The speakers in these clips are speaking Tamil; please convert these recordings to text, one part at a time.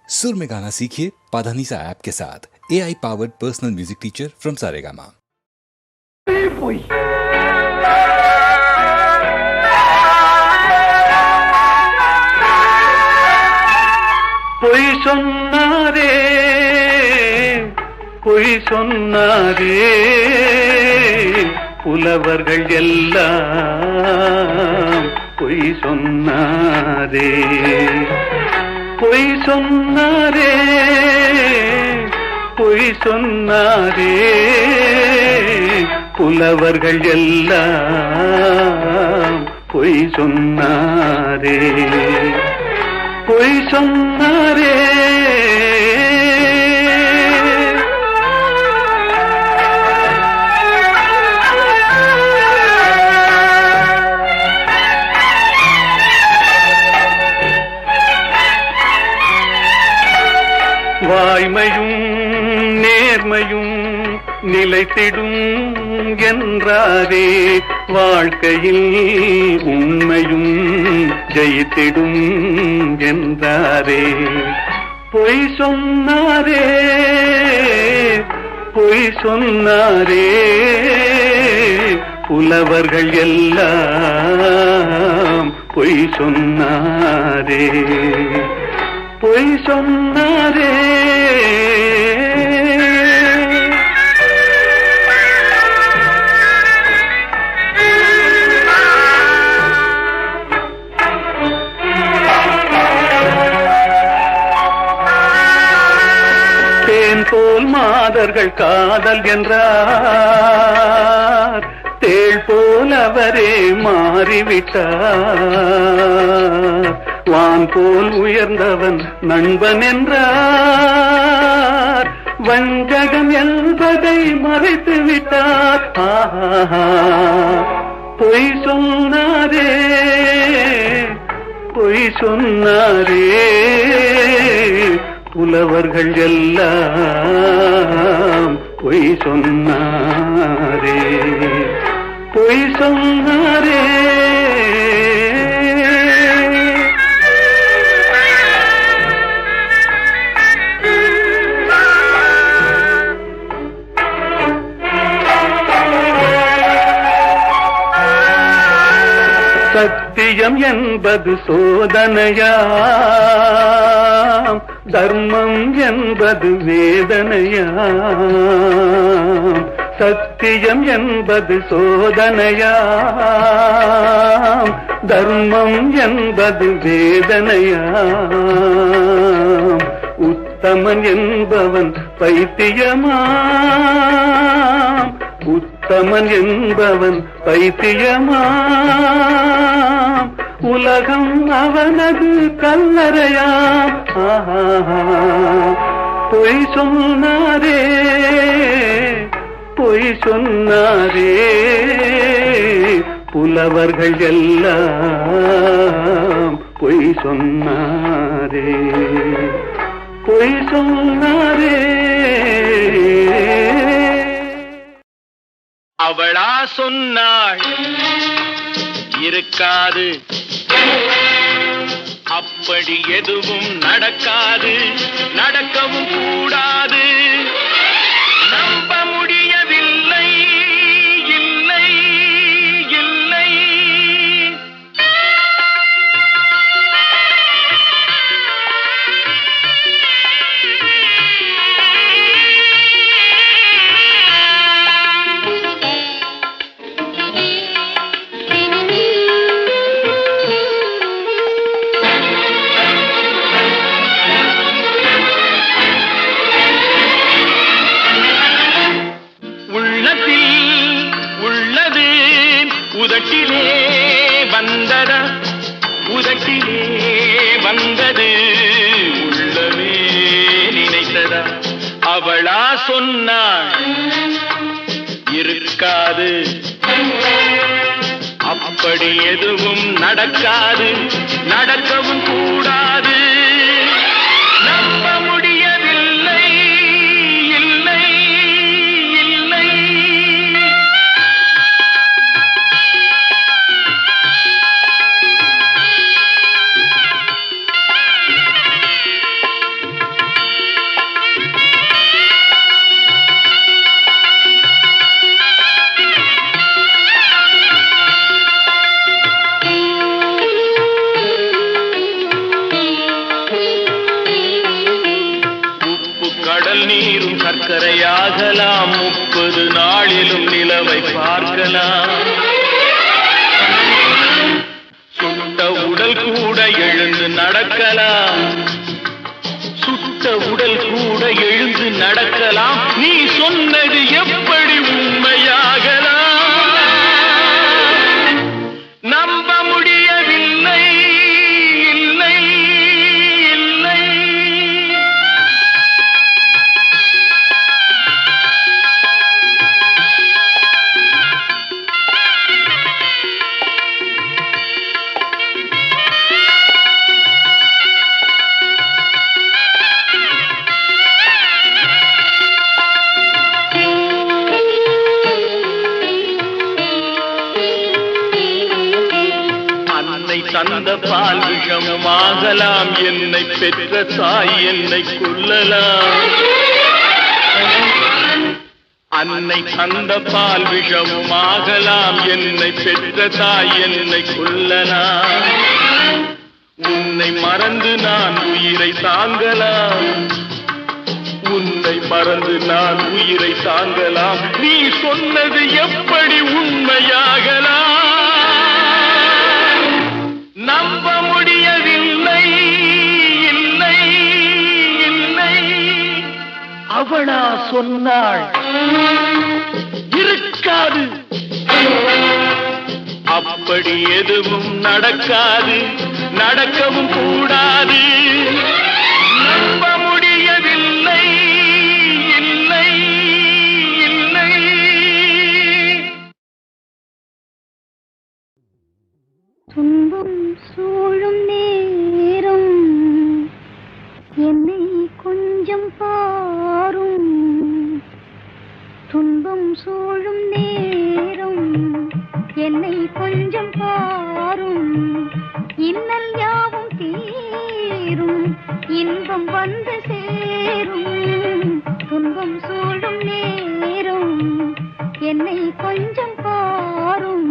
सुर में गाना सीखिए पाधानीसा ऐप के साथ। AI powered personal music teacher from Saregama. போய் பொய் சொன்னாரே பொய் சொன்னாரே புலவர்கள் எல்லாம் பொய் சொன்னாரே பொய் சொன்னாரே பொய் சொன்னாரே புலவர்கள் எல்லாம் பொய் சொன்னாரே பொய் சொன்னாரே வாய்மையும் நேர்மையும் நிலைத்திடும் என்றாரே வாழ்க்கையில் உண்மையும் ஜெயித்திடும் என்றாரே பொய் சொன்னாரே பொய் சொன்னாரே புலவர்கள் எல்லாம் பொய் சொன்னாரே பொய் சொன்னாரே தேன் போல் மாதர்கள் காதல் என்றார் தேள் போல் அவரே மாறிவிட்டார் வான் போல் உயர்ந்தவன் நண்பன் என்றார் வஞ்சகம் என்பதை மறைத்து விட்டார் பொய் சொன்னாரே பொய் சொன்னாரே புலவர்கள் எல்லாம் பொய் சொன்னாரே பொய் சொன்னாரே சத்தியம் என்பது சோதனையாம் தர்மம் என்பது வேதனையாம் சத்தியம் என்பது சோதனையாம் தர்மம் என்பது வேதனையாம் உத்தமன் என்பவன் பைத்தியமாம் உத்தமன் என்பவன் பைத்தியமாம் உலகம் அவனது கல்லறையாம் பொய் சொன்னாரே பொய் சொன்னாரே புலவர்கள் எல்லாம் பொய் சொன்னாரே பொய் சொன்னாரே அவளா சொன்னாள் இருக்காது அப்படி எதுவும் நடக்காது நடக்கவும் கூடாது நம்ப முடியவில்லை இல்லை இல்லை உதட்டிலே வந்ததா உதட்டிலே வந்தது உள்ளமே நினைத்ததா அவளா சொன்னாள் இருக்காது அப்படி எதுவும் நடக்காது நடக்கவும் கூடாது நம்ப முடியவில்லை இல்லை இல்லை கடல் நீரும் சர்க்கரையாகலாம் 30 நாளிலும் நிலவை பார்க்கலாம் சுட்ட உடல் கூட எழுந்து நடக்கலாம் சுட்ட உடல் கூட எழுந்து நடக்கலாம் நீ சொன்னது எப்படி உண்மையாகலாம் நம்ப முடியவில்லை இல்லை இல்லை தந்த பால் விஷமாகலாம் என்னை பெற்ற தாய் என்னை கொல்லலாம் அன்னை தந்த பால் விஷமாகலாம் என்னை பெற்ற தாய் என்னை கொல்லலாம் உன்னை மறந்து நான் உயிரை தாங்கலாம் உன்னை மறந்து நான் உயிரை தாங்கலாம் நீ சொன்னது எப்படி உண்மையாகலாம் நம்ப முடியவில்லை இல்லை இல்லை அவளா சொன்னாள் இருக்காது அப்படி எதுவும் நடக்காது நடக்கவும் கூடாது நம்ப முடியவில்லை இல்லை இல்லை துன்பம் சூழும் நேரம் என்னை கொஞ்சம் பாரும் துன்பம் சூழும் நேரம் என்னை கொஞ்சம் பாரும் இன்னல் யாவும் தீரும் இன்பம் வந்து சேரும் துன்பம் சூழும் நேரம் என்னை கொஞ்சம் பாரும்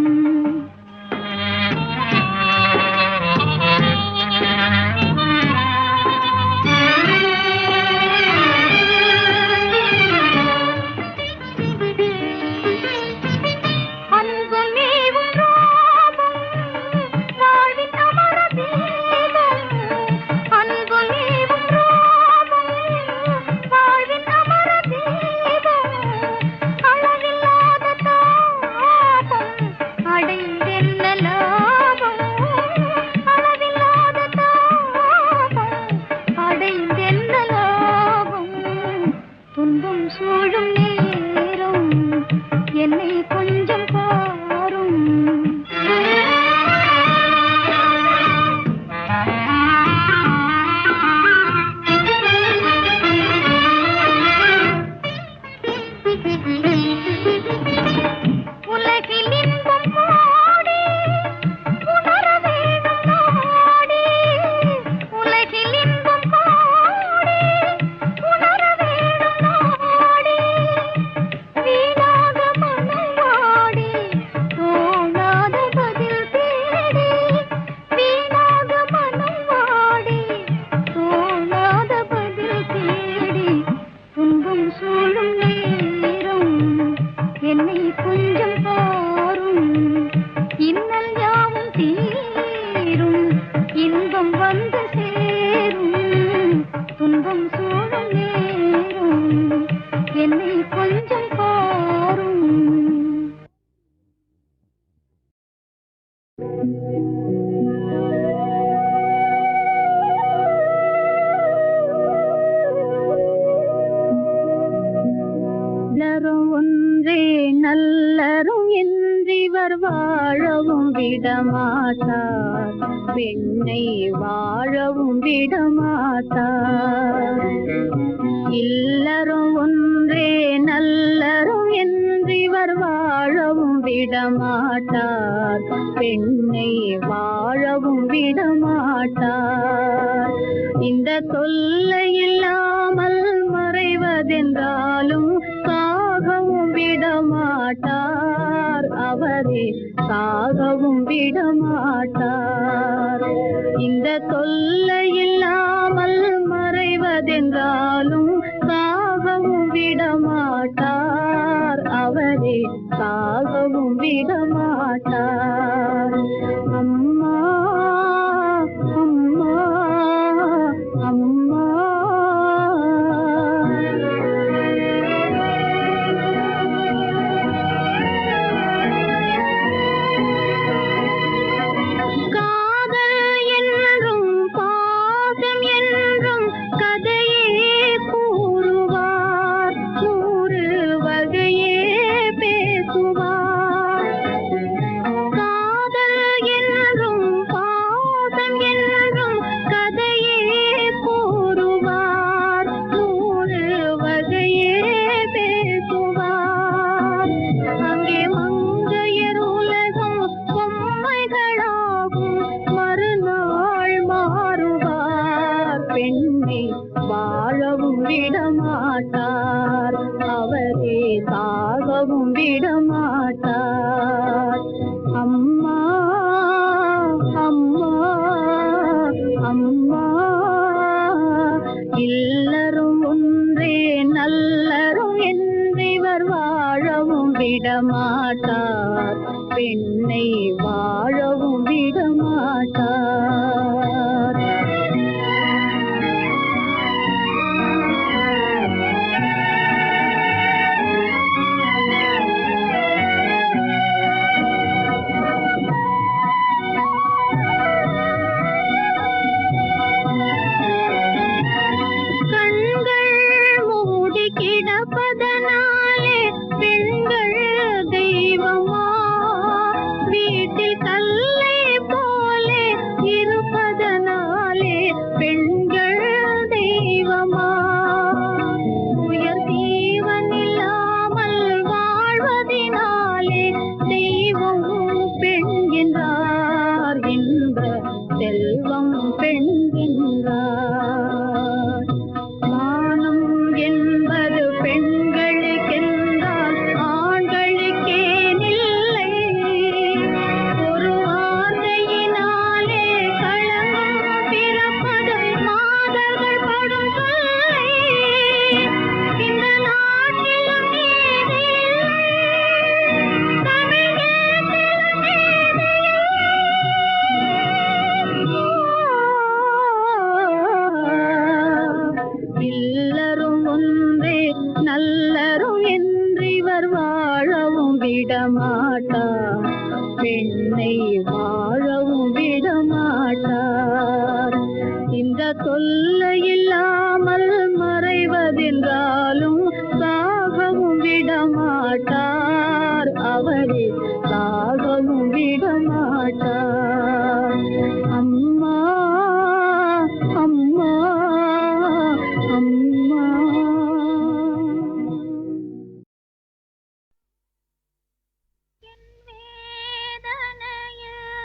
வாழவும் விடமாட்டார் பெண்ணை வாழவும் விடமாட்டார் இல்லறம் ஒன்றே நல்லறம் என்றிவர் வாழவும் விடமாட்டார் பெண்ணை வாழவும் விடமாட்டார் இந்த தொல்லை இல்லாமல் மறைவதென்றாலும் சாகவும் விடமாட்டார் அவரே சாகவும் விடமாட்டார் இந்த தொல்லை இல்லாமல் மறைவதென்றாலும் சாக சாகவும் விடமாட்டார். அம்மா அம்மா அம்மா. காதல் என்றும் பாசம் என்றும் கதையே கூறுவார், 100 வகையே பேசுவார். காதல் என்றும் பாசம் என்றும் கதையே கூறுவார், 100 வகையே பேசுவார். அங்கே மங்கையர் உலகம் பொம்மைகளாகும், மறுநாள் மாறுவார். பெண்ணை வாழவும் விடமாட்டார், அவரே சாகவும் விடமாட்டார். அம்மா அம்மா அம்மா. இல்லரும் ஒன்றே நல்லரும் என்றிவர் வாழவும் விடமாட்டார், பெண்ணை வாழவும் விடமாட்டார். கண்கள் மூடி கிடப்பதனாலே பெண்கள் தெய்வமா, வீட்டில் கல்லை போலே இருப்பதனாலே பெண்கள் தெய்வமா. உயர் தீவன் இல்லாமல் வாழ்வதினாலே தெய்வம் பெண் என்றார், இன்ப செல்வம் பெண் என்றார். மானம் என்பது பெண்களுக்கென்றால் ஆண்களுக்கேனில்லை, ஒரு வார்த்தையினாலே களங்கம் பிறப்பது மாதர்கள் படும் தொல்லை. இந்த நாட்டிலும் நீதி இல்லை, தமிழ் தேசத்திலும் நீதி இல்லரும் ஒன்றே நல்லரும் என்றிவர் வாழவும் விடமாட்டார், பெண்ணை வாழவும் விடமாட்டார். இந்த தொல்லை இல்லாமல் மறைவதென்றாலும் சாகவும் விடமாட்டார், அவரே சாகவும் விடமாட்டார். அம்மா அம்மா அம்மா. என் வேதனையில்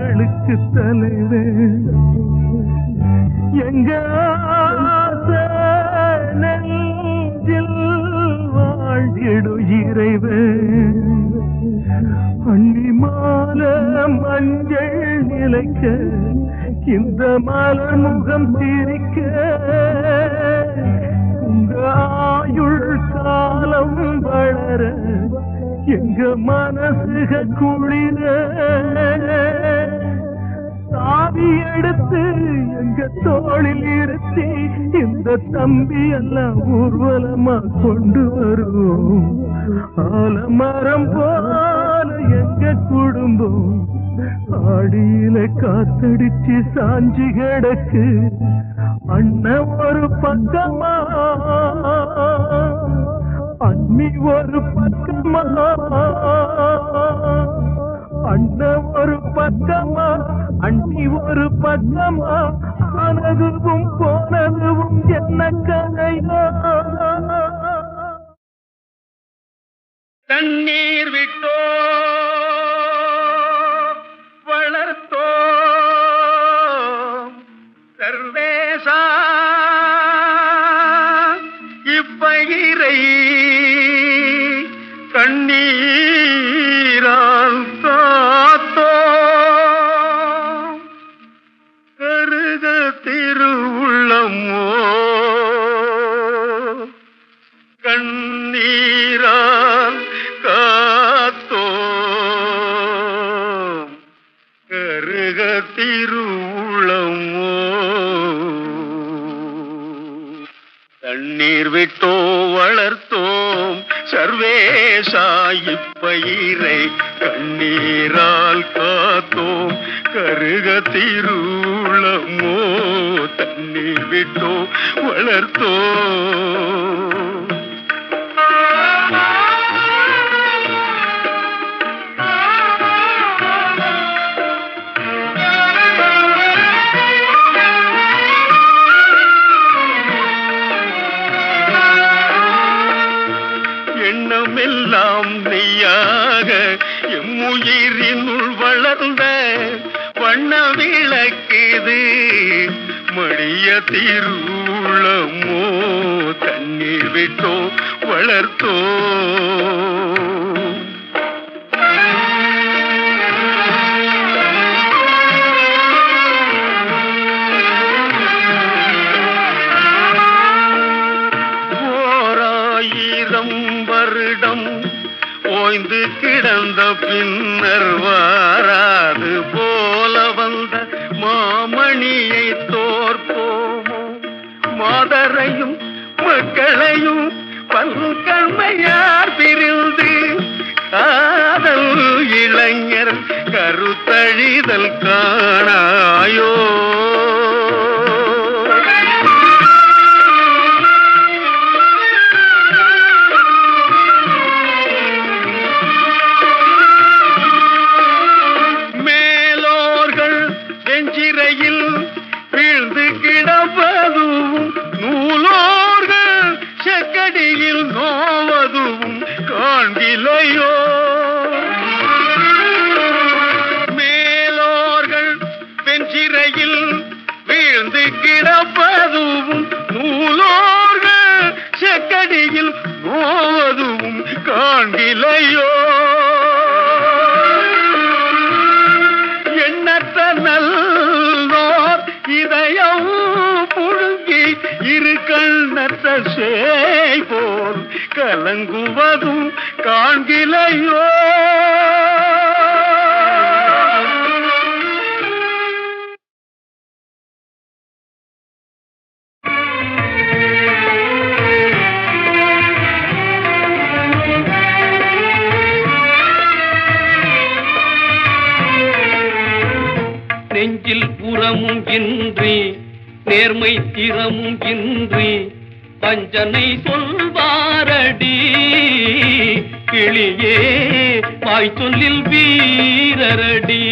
எங்களுக்கு தலைவன் எங்க ஆசை நெஞ்சில் வாழ்ந்திடும் இறைவன் அள்ளி மால மஞ்சள் நிலைக்க இந்த மலர் முகம் சிரிக்க உங்க ஆயுள் காலம் வளர எங்க மனசுக குளிர சாவி எடுத்து எங்க தோளில் இருத்தி இந்த தம்பி எல்லாம் ஊர்வலமா கொண்டு வருவோம் ஆலமரம் போல எங்க குடும்பம் ஆடியில காத்தடிச்சு சாஞ்சி கிடக்கு அண்ணன் ஒரு பக்கமா அண்ணி ஒரு பக்கமா அண்ணன் ஒரு பக்கமா அண்ணி ஒரு பக்கமா ஆனதுவும் போனதுவும் என்ன கதையோ தண்ணீர் விட்டோ வளர்த்தோ சர்வேசா இப்பயிரை கண்ணீரால் காத்தோ கருக திருவுள்ளமோ கண்ணீரால் காத்தோ கருக திருவுளமோ தண்ணீர் விட்டோ வளர்த்தோம் சர்வேசா இப்பயிரை கண்ணீரால் காத்தோம் கருக திருவுளமோ தண்ணீர் விட்டோ வளர்த்தோம் எண்ணமெல்லாம் நெய்யாக எம்முயிரினுள் வளர்ந்த வண்ண விளக்குது மடிய திருவுளமோ தண்ணீர் விட்டோ வளர்த்தோ வருடம் ஓய்ந்து கிடந்த பின்னர் வாராது போல வந்த மாமணியை தோற்போமோ மாதரையும் மக்களையும் பல்கண்மையார் பிரிந்து காதல் இளைஞர் கருத்தழிதல் காணாயோ வீழ்ந்து கிடப்பதும் நூலோர்கள் செக்கடியில் நோவதும் காண்கிலையோ மேலோர்கள் பெஞ்சிறையில் வீழ்ந்து கிடப்பதும் நூலோர்கள் செக்கடியில் நோவதும் காண்கிலையோ எண்ணற்ற நல்லோர் இதயம் புழுங்கி இரு கண்ணற்ற சேய் போல் கலங்குவதும் காண்கிலையோ நெஞ்சில் புறமும் இன்றி நேர்மை திறமும் இன்றி பஞ்சனை சொல்வாரடி கிளியே வாய் சொல்லில் வீரரடி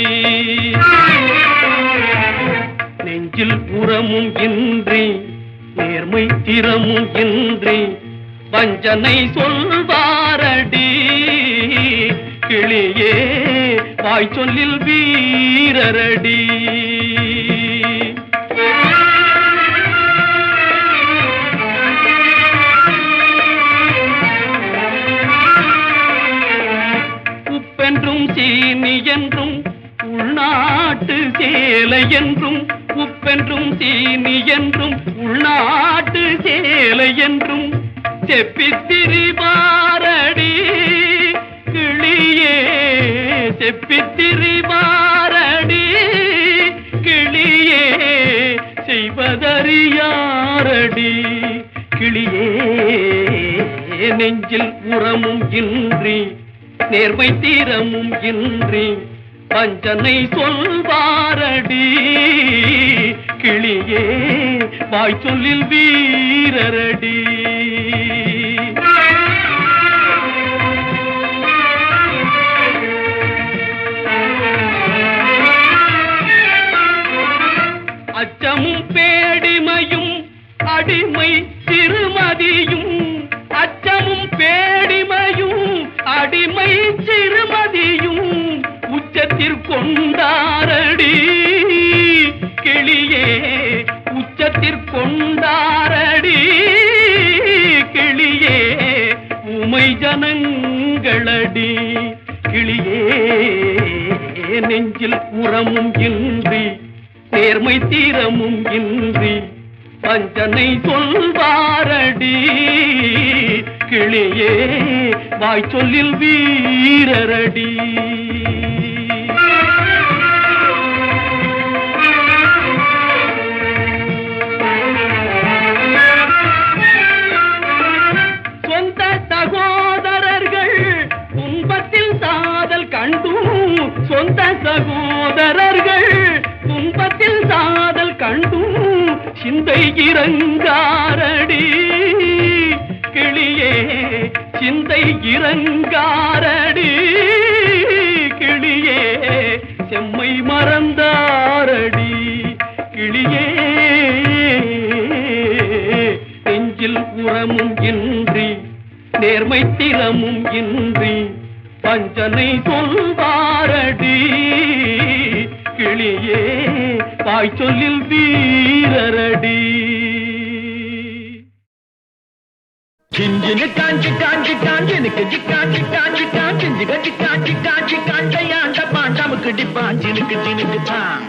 நெஞ்சில் புறமும் இன்றி நேர்மை திறமும் இன்றி பஞ்சனை சொல்வாரடி கிளியே வாய் சொல்லில் வீரரடி. உப்பென்றும் சீனி என்றும் உள்நாட்டு சேலை என்றும், உப்பென்றும் சீனி என்றும் உள்நாட்டு சேலை என்றும் செப்பித்திரிபாரடி கிளியே, செப்பித்திரிபாரடி கிளியே, செய்வதறியாரடி கிளியே. நெஞ்சில் உரமும் இன்றி நேர்மை தீரமும் இன்றி வஞ்சனை சொல்வாரடி கிளியே, வாய் சொல்லில் வீரரடி. அச்சமும் பேடிமையும் அடிமை சிறுமதியும், அச்சமும் பேடிமையும் அடிமை சிறுமதியும் உச்சத்திற்கொண்டாரடி கிளியே, உச்சத்திற்கொண்டாரடி கிளியே, உமை ஜனங்களடி கிளியே. நெஞ்சில் உரமும் இன்றி நேர்மை தீரமும் இன்றி வஞ்சனை சொல்வாரடி கிளியே, வாய் சொல்லில் வீரரடி. சொந்த சகோதரர்கள் துன்பத்தில் சாதல் கண்டும், சொந்த சகோதரர்கள் துன்பத்தில் சாதல் கண்டும் சிந்தை இறங்காரடி கிளியே, சிந்தை இறங்காரடி கிளியே, செம்மை மறந்தாரடி கிளியே. நெஞ்சில் உரமும் இன்றி நேர்மை திறமும் இன்றி வஞ்சனை சொல்வாரடி கிளியே, வாய் சொல்லில் வீரரடி. சிஞ்சினு காஞ்சி காஞ்சி காஞ்சினுக்கு காஞ்சி காஞ்சி காஞ்சி கட்டி காஞ்சி காஞ்சி காண்டையாண்ட பாண்டாமுக்கு டிப்பாஞ்சினுக்கு சினுக்கு தான்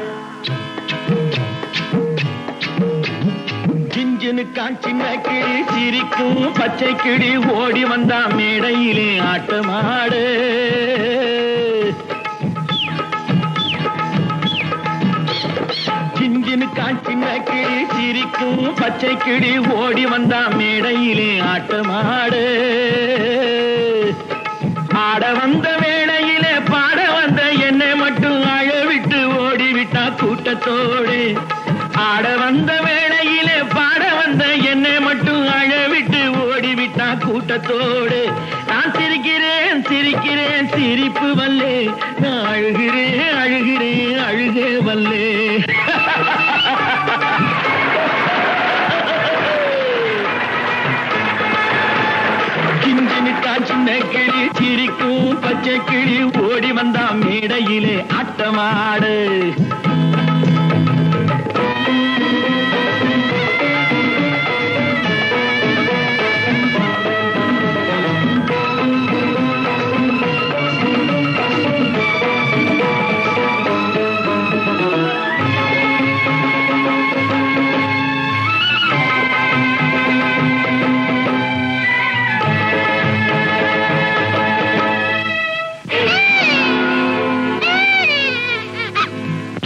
சிஞ்சினு காஞ்சின கிளி சிரிக்கும் பச்சை கிளி ஓடி வந்தா மேடையிலே ஆட்டமாடு. சிஞ்சினு காஞ்சின கிளி சிரிக்கும் பச்சை கிளி ஓடி வந்தா மேடையிலே ஆட்டமாடு. ஆட வந்த வேளையிலே பாட வந்த என்னை மட்டும் அழவிட்டு ஓடிவிட்டா கூட்டத்தோடு. ஆட வந்த வேளையிலே பாட வந்த என்னை மட்டும் அழவிட்டு ஓடிவிட்டா கூட்டத்தோடு. நான் சிரிக்கிறேன் சிரிக்கிறேன் சிரிப்பு வல்லே, நான் அழுகிறேன் அழுகிறேன் அழுகே வல்லே. சின்ன கிளி சிரிக்கும் பச்சை கிளி ஓடி வந்தா மேடையிலே ஆட்டமாடு.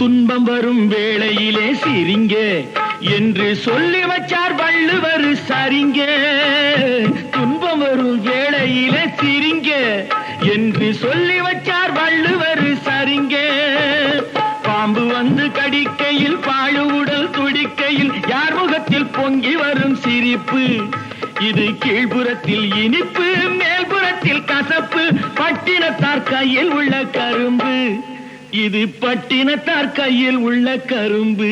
துன்பம் வரும் வேளையிலே சிரிங்க என்று சொல்லி வச்சார் வள்ளுவர் சரிங்க. துன்பம் வரும் வேளையிலே சிரிங்க என்று சொல்லி வச்சார் வள்ளுவர் சரிங்க. பாம்பு வந்து கடிக்கையில் பாழு உடல் துடிக்கையில் யார் முகத்தில் பொங்கி வரும் சிரிப்பு. இது கீழ்புறத்தில் இனிப்பு மேல்புறத்தில் கசப்பு. பட்டினத்தார் கையில் உள்ள கரும்பு, இது பட்டினத்தார் கையில் உள்ள கரும்பு.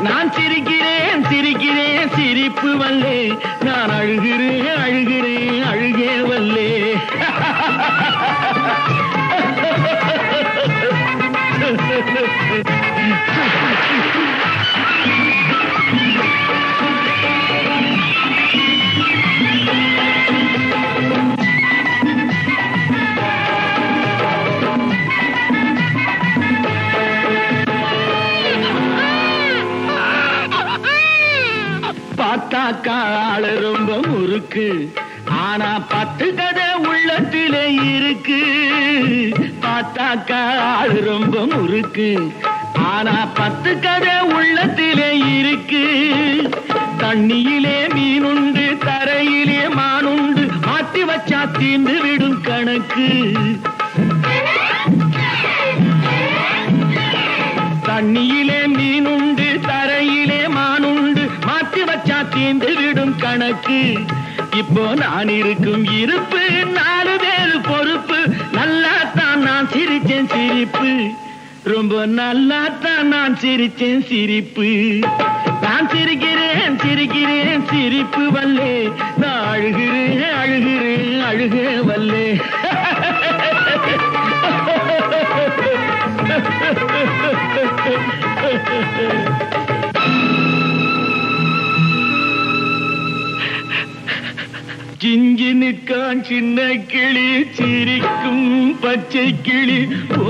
நான் சிரிக்கிறேன் சிரிக்கிறேன் சிரிப்பு வல்லே, நான் அழுகிறேன் அழுகிறேன் அழுகே வல்லே. பார்த்தாக்கா ஆளு ரொம்ப முறுக்கு, ஆனா 10 கதை உள்ளத்திலே இருக்கு. பார்த்தாக்கா ஆளு ரொம்ப முறுக்கு, ஆனா 10 கதை உள்ளத்திலே இருக்கு. தண்ணியிலே மீனுண்டு, தரையிலே மானுண்டு, மாட்டி வச்சா தீண்டு விடும் கணக்கு. தண்ணியிலே மீனுண்டு, தரையிலே மானுண்டு, மாட்டி வச்சா தீண்டு விடும் கணக்கு. இப்போ நான் இருக்கும் இருப்பு 4 பேரு பொறுப்பு. நல்லாத்தான் நான் சிரிச்சேன் சிரிப்பு, ரொம்ப நல்லாத்தான் நான் சிரிச்சேன் சிரிப்பு. நான் சிரிக்கிறேன் சிரிக்கிறேன் சிரிப்பு வல்லே, நான் அழுகிறேன் அழுகிறேன் அழுக வல்லே. சிஞ்சினுக்கான் சின்ன கிளி, சிரிக்கும் பச்சை கிளி,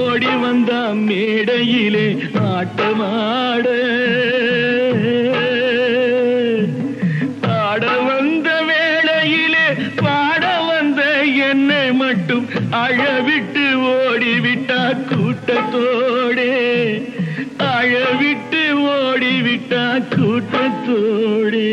ஓடி வந்தா மேடையிலே ஆட்டமாட. ஆட வந்த வேளையிலே பாட வந்த என்னை மட்டும் அழவிட்டு ஓடிவிட்டா கூட்டத்தோடே. அழவிட்டு ஓடிவிட்டா கூட்டத்தோடே.